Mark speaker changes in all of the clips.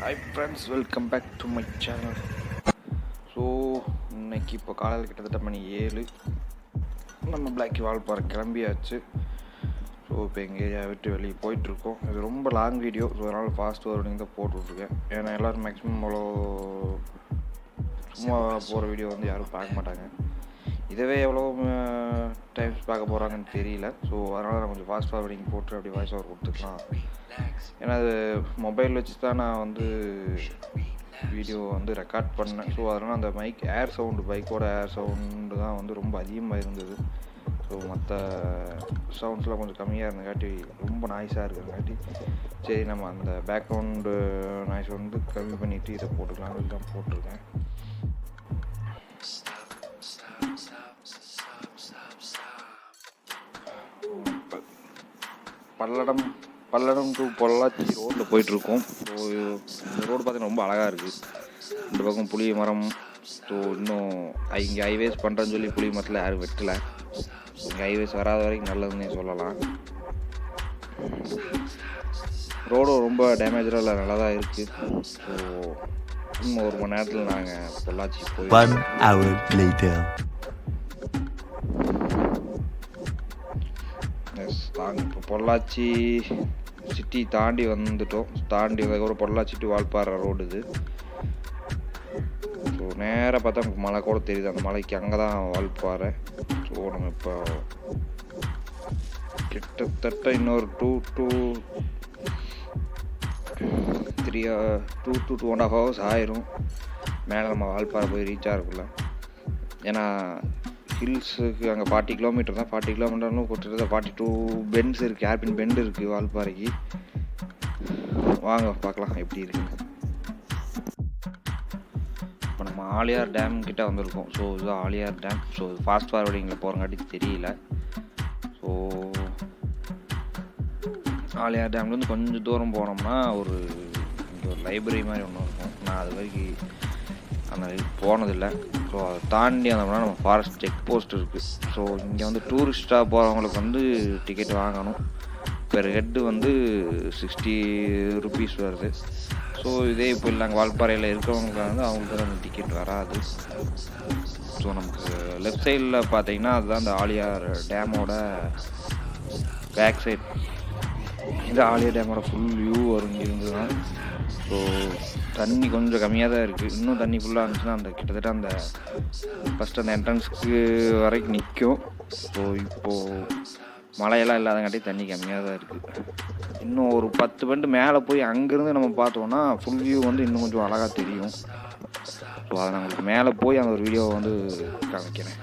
Speaker 1: Hi friends, welcome back to my channel. So இன்னைக்கு இப்போ காலையில் கிட்டத்தட்ட மணி 7 நம்ம பிளாக்கி வால்பாறை கிளம்பியாச்சு. ஸோ இப்போ எங்கள் ஏரியா விட்டு வெளியே போயிட்டுருக்கோம். இது ரொம்ப லாங் வீடியோ, ஸோ அதனால் ஃபாஸ்ட் ஃபார்வர்டிங் தான் போட்டுட்ருக்கேன். ஏன்னா எல்லோரும் மேக்ஸிமம் அவ்வளோ சும்மா போகிற வீடியோ வந்து யாரும் பார்க்க மாட்டாங்க. இதவே எவ்வளோ டைம்ஸ் பார்க்க போகிறாங்கன்னு தெரியல. ஸோ அதனால் நான் கொஞ்சம் ஃபாஸ்ட் ஃபார்வர்டிங் போட்டு அப்படி வாய்ஸ் ஓவர் கொடுத்துக்கலாம். ஏன்னா அது மொபைல் வச்சு தான் நான் வந்து வீடியோ வந்து ரெக்கார்ட் பண்ணேன். ஸோ அதனால் அந்த மைக் ஏர் சவுண்டு, பைக்கோட ஏர் சவுண்டு தான் வந்து ரொம்ப அதிகமாக இருந்தது. ஸோ மற்ற சவுண்ட்ஸ்லாம் கொஞ்சம் கம்மியாக இருந்தங்காட்டி, ரொம்ப நாய்ஸாக இருக்கிறங்காட்டி சரி நம்ம அந்த பேக்ரவுண்டு நாய்ஸ் வந்து கம்மி பண்ணிவிட்டு இதை போட்டுக்கலாம்னு தான் போட்டிருக்கேன். பல்லடம் டு பொள்ளாச்சி ரோட்டில் போயிட்டுருக்கோம். ஸோ இந்த ரோடு பார்த்தீங்கன்னா ரொம்ப அழகாக இருக்குது. இந்த பக்கம் புளிய மரம். ஸோ இன்னும் இங்கே ஹைவேஸ் பண்ணுறேன்னு சொல்லி புளிய மரத்தில் யாரும் வெட்டலை. இங்கே ஹைவேஸ் வராத வரைக்கும் நல்லதுன்னே சொல்லலாம். ரோடும் ரொம்ப டேமேஜாக இல்லை, நல்லா தான் இருக்குது. ஸோ இன்னும் 1 மணி நேரத்தில் நாங்கள் பொள்ளாச்சி போய் நாங்கள் இப்போ பொள்ளாச்சி சிட்டி தாண்டி வந்துட்டோம். தாண்டி வந்ததுக்கப்புறம் பொள்ளாச்சி டு வால்பாறை ரோடு இது. ஸோ நேராக பார்த்தா நமக்கு மலை கூட தெரியுது. அந்த மலைக்கு அங்கே தான் வால்பாறை. ஸோ நம்ம இப்போ கிட்டத்தட்ட இன்னொரு 2 to 2.5 hours ஆயிரும் மேலே நம்ம வால்பாறை போய் ரீச் ஆகிறக்குள்ள. ஏன்னா ஹில்ஸுக்கு அங்கே 40 கிலோமீட்டர் தான். 40 கிலோமீட்டர்னு கிட்டத்தட்ட 42 பெண்ட்ஸ் இருக்குது, ஹேர்பின் பெண்டு இருக்குது வால்பாறைக்கு. வாங்க பார்க்கலாம் எப்படி இருக்குன்னு. இப்போ நம்ம ஆலியார் டேம் கிட்டே வந்திருக்கோம். ஸோ இதுதான் ஆலியார் டேம். ஸோ ஃபாஸ்ட் ஃபார்வர்டிங்கில் போகிறங்காட்டி தெரியல. ஸோ ஆலியார் டேம்லேருந்து கொஞ்சம் தூரம் போனோம்னா இங்கே ஒரு லைப்ரரி மாதிரி ஒன்று இருக்கும். நான் அது வரைக்கும் அந்த போனதில்லை. ஸோ அதை தாண்டி வந்தோம்னா நம்ம ஃபாரஸ்ட் செக் போஸ்ட் இருக்குது. ஸோ இங்கே வந்து டூரிஸ்ட்டாக போகிறவங்களுக்கு வந்து டிக்கெட் வாங்கணும். பெர் ஹெட்டு வந்து 60 rupees வருது. ஸோ இதே இப்போ இல்லை அங்கே வால்பாறையில் இருக்கிறவங்களுக்கு வந்து அவங்களுக்கு அந்த டிக்கெட் வராது. ஸோ நமக்கு லெஃப்ட் சைடில் பார்த்தீங்கன்னா அதுதான் அந்த ஆலியார் டேமோட பேக் சைட். இந்த ஆலியார் டேமோட ஃபுல் வியூ வரும் இங்கிருந்து தான். ஸோ தண்ணி கொஞ்சம் கம்மியாக தான் இருக்குது. இன்னும் தண்ணி ஃபுல்லாக இருந்துச்சுன்னா அந்த கிட்டத்தட்ட அந்த ஃபஸ்ட்டு அந்த என்ட்ரன்ஸுக்கு வரைக்கும் நிற்கும். ஸோ இப்போது மழையெல்லாம் இல்லாதங்காட்டி தண்ணி கம்மியாக தான் இருக்குது. இன்னும் ஒரு 10 பெண்டு மேலே போய் அங்கேருந்து நம்ம பார்த்தோன்னா ஃபுல் வியூ வந்து இன்னும் கொஞ்சம் அழகாக தெரியும். ஸோ அதை நான் உங்களுக்கு மேலே போய் அந்த ஒரு வீடியோவை வந்து காமிக்கிறேன்.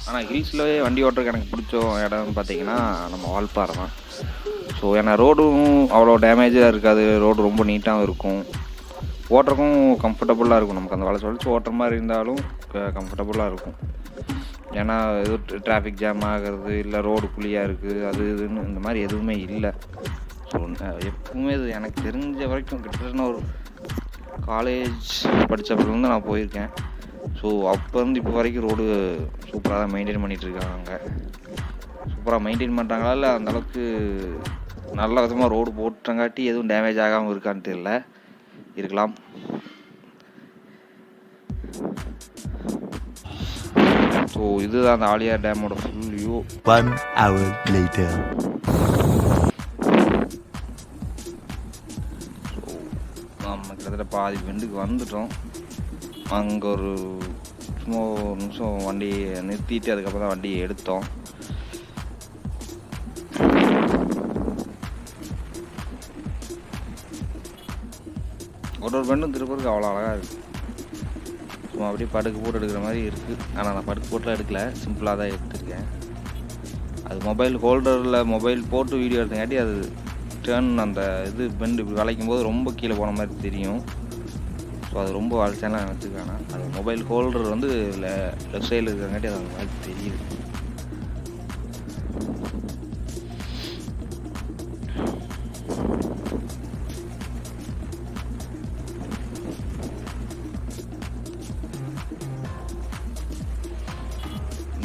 Speaker 1: ஆனால் ஹில்ஸ்லேயே வண்டி ஓட்டுறதுக்கு எனக்கு பிடிச்ச இடம்னு பார்த்தீங்கன்னா நம்ம வால்பாறை தான். ஸோ ஏன்னா ரோடும் அவ்வளோ டேமேஜாக இருக்காது. ரோடு ரொம்ப நீட்டாகவும் இருக்கும். ஓட்டுறக்கும் கம்ஃபர்டபுளாக இருக்கும். நமக்கு அந்த வளைச்சு ஓட்டுற மாதிரி இருந்தாலும் கம்ஃபர்டபுளாக இருக்கும். ஏன்னா எதுவும் டிராஃபிக் ஜாம் ஆகிறது இல்லை ரோடு குழியாக இருக்குது அது இதுன்னு இந்த மாதிரி எதுவுமே இல்லை. ஸோ எப்பவுமே இது எனக்கு தெரிஞ்ச வரைக்கும் கிட்டத்தட்ட ஒரு காலேஜ் படித்தப்பலேருந்து நான் போயிருக்கேன். ஸோ அப்போருந்து இப்போ வரைக்கும் ரோடு சூப்பராக தான் மெயின்டைன் பண்ணிகிட்ருக்காங்க. சூப்பராக மெயின்டைன் பண்ணுறாங்களா இல்லை அந்தளவுக்கு நல்ல விதமாக ரோடு போட்டுறங்காட்டி எதுவும் டேமேஜ் ஆகாமல் இருக்கான்னு தெரியல, இருக்கலாம். ஸோ இதுதான் அந்த ஆலியார் டேமோட full view.
Speaker 2: 1 hour later.
Speaker 1: So நம்ம கிட்டத்தட்ட பாதி பெண்டுக்கு வந்துட்டோம். அங்கே ஒரு சும்மா 1 நிமிஷம் வண்டியை நிறுத்திட்டு அதுக்கப்புறம் தான் வண்டியை எடுத்தோம். ஒரு பெண்டும் திருப்பூருக்கு அவ்வளோ அழகாக இருக்குது. சும்மா அப்படியே படுக்கு போட்டு எடுக்கிற மாதிரி இருக்குது. ஆனால் நான் படுக்கு போட்டுலாம் எடுக்கல, சிம்பிளாக தான் எடுத்துருக்கேன். அது மொபைல் ஹோல்டரில் மொபைல் போட்டு வீடியோ எடுத்தங்காட்டி அது டேர்ன் அந்த இது பெண்டு இப்படி வளைக்கும் போது ரொம்ப கீழே போன மாதிரி தெரியும். ஸோ அது ரொம்ப வளைச்சாலாம் நினச்சிக்கானா அது மொபைல் ஹோல்டர் வந்து லெஃப்ட் சைடில் இருக்கிறங்காட்டி அது அந்த மாதிரி தெரியுது.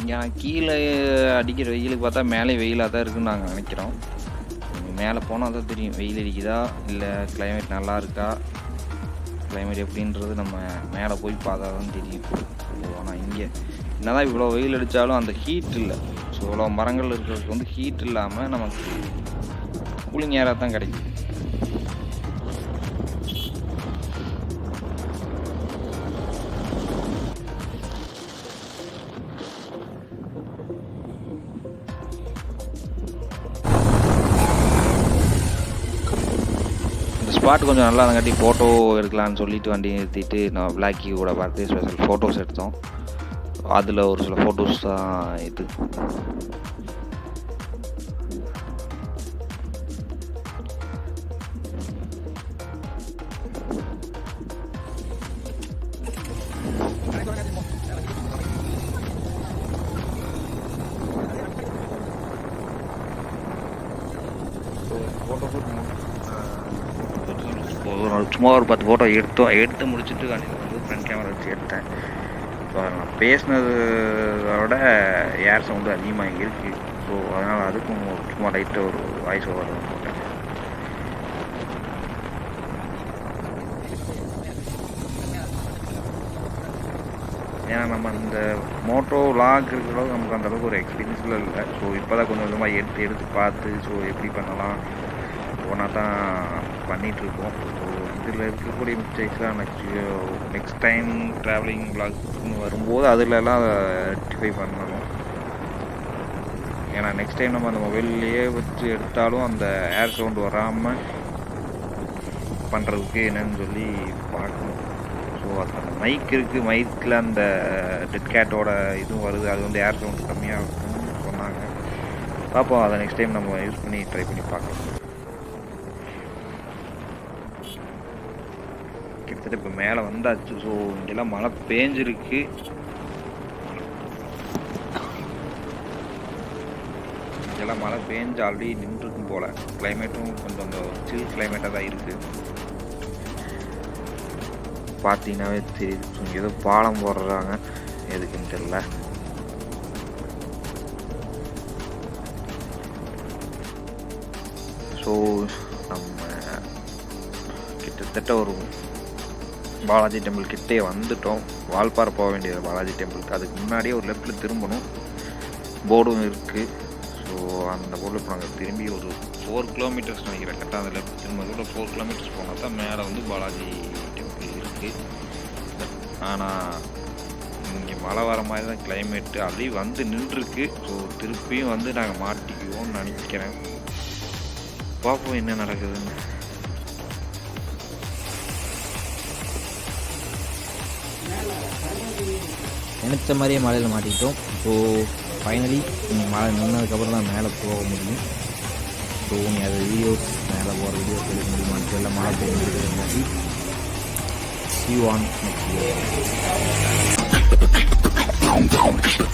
Speaker 1: இங்கே கீழே அடிக்கிற வெயிலுக்கு பார்த்தா மேலே வெயிலாக தான் இருக்குன்னு நாங்கள் நினைக்கிறோம். மேலே போனால் தான் தெரியும் வெயில் அடிக்குதா இல்லை கிளைமேட் நல்லா இருக்கா, கிளைமேட் எப்படின்றது நம்ம மேலே போய் பார்த்தா தான் தெரியும். ஆனால் இங்கே என்னதான் இவ்வளோ வெயில் அடித்தாலும் அந்த ஹீட் இல்லை. ஸோ இவ்வளோ மரங்கள் இருக்கிறதுக்கு வந்து ஹீட் இல்லாமல் நமக்கு கூலிங் ஏராக தான் கிடைக்கும். ஸ்பாட் கொஞ்சம் நல்லா இருந்தங்காட்டி ஃபோட்டோ எடுக்கலான்னு சொல்லிட்டு வண்டி நிறுத்திட்டு நான் பிளாக்கி கூட பார்த்து ஸ்பெஷல் ஃபோட்டோஸ் எடுத்தோம். அதில் ஒரு சில ஃபோட்டோஸ் தான் இது. சும்மா ஒரு 10 ஃபோட்டோ எடுத்து முடிச்சுட்டு வண்டியில் வந்து ஃப்ரண்ட் கேமரா வச்சு எடுத்தேன். ஸோ நான் பேசினதோட ஏர் சவுண்டு அதிகமாக இருக்குது. ஸோ அதனால் அதுக்கும் சும்மா லைட்டாக ஒரு வாய்ஸ் ஓவர் போட்டேன். ஏன்னா நம்ம இந்த மோட்டோ வ்ளாக் இருக்கிற அளவுக்கு நமக்கு அந்தளவுக்கு ஒரு எக்ஸ்பீரியன்ஸில் இல்லை. ஸோ இப்போ தான் கொஞ்சம் கொஞ்சமாக எடுத்து பார்த்து ஸோ எப்படி பண்ணலாம் ஒன்றா தான் பண்ணிகிட்ருக்கோம். ஸோ இதில் இருக்கக்கூடிய மிஸ்டேக்ஸ்லாம் நெக்ஸ்ட் டைம் ட்ராவலிங் வ்ளாக்னு வரும்போது அதிலலாம் ரெக்டிஃபை பண்ணணும். ஏன்னா நெக்ஸ்ட் டைம் நம்ம அந்த மொபைல்லையே வச்சு எடுத்தாலும் அந்த ஏர் சவுண்டு வராமல் பண்ணுறதுக்கு என்னன்னு சொல்லி பார்க்கணும். ஸோ அது அந்த மைக் இருக்குது, மைக்கில் அந்த டெட் கேட்டோட இதுவும் வருது, அது வந்து ஏர் சவுண்டு கம்மியாக இருக்கும்னு சொன்னாங்க. பார்ப்போம், அதை நெக்ஸ்ட் டைம் நம்ம யூஸ் பண்ணி ட்ரை பண்ணி பார்க்கலாம். கிட்டத்தட்ட இப்போ மேலே வந்தாச்சு. ஸோ இங்கெல்லாம் மழை பேஞ்சிருக்கு. இங்கெல்லாம் மழை பேஞ்சு ஆல்ரெடி நின்றுருக்கும் போல். கிளைமேட்டும் கொஞ்சம் அந்த சில் கிளைமேட்டாக தான் இருக்குது. பார்த்தீங்கன்னாவே தெரியுது. ஸோ இங்கே ஏதோ பாலம் போடுறாங்க, எதுக்குன்னு தெரியல. ஸோ நம்ம கிட்டத்தட்ட ஒரு பாலாஜி டெம்பிள் கிட்டே வந்துட்டோம். வால்பாறை போக வேண்டியது பாலாஜி டெம்பிளுக்கு. அதுக்கு முன்னாடியே ஒரு லெஃப்ட்டில் திரும்பணும், போர்டும் இருக்குது. ஸோ அந்த போர்டில் இப்போ நாங்கள் திரும்பி ஒரு 4 கிலோமீட்டர்ஸ் நினைக்கிறேன். கரெக்டாக அந்த லெஃப்ட் திரும்ப கூட 4 கிலோமீட்டர்ஸ் போனால் தான் மேலே வந்து பாலாஜி டெம்பிள் இருக்குது. ஆனால் இங்கே மழை வர மாதிரி தான் கிளைமேட்டு அப்படியே வந்து நின்றுருக்கு. ஸோ திருப்பியும் வந்து நாங்கள் மாட்டிக்குவோம்னு நினைக்கிறேன். பார்ப்போம் என்ன நடக்குதுன்னு.
Speaker 3: நினச்ச மாதிரியே மலையில் மாட்டிக்கிட்டோம். ஸோ ஃபைனலி நீங்கள் மழை நின்னதுக்கப்புறம் தான் மேலே போக முடியும். ஸோ நீங்கள் அது வீடியோஸ் மேலே போகிற வீடியோஸ் எடுக்க முடியுமான்னு தெரியல, மழை பெய்யுது. See you on next video.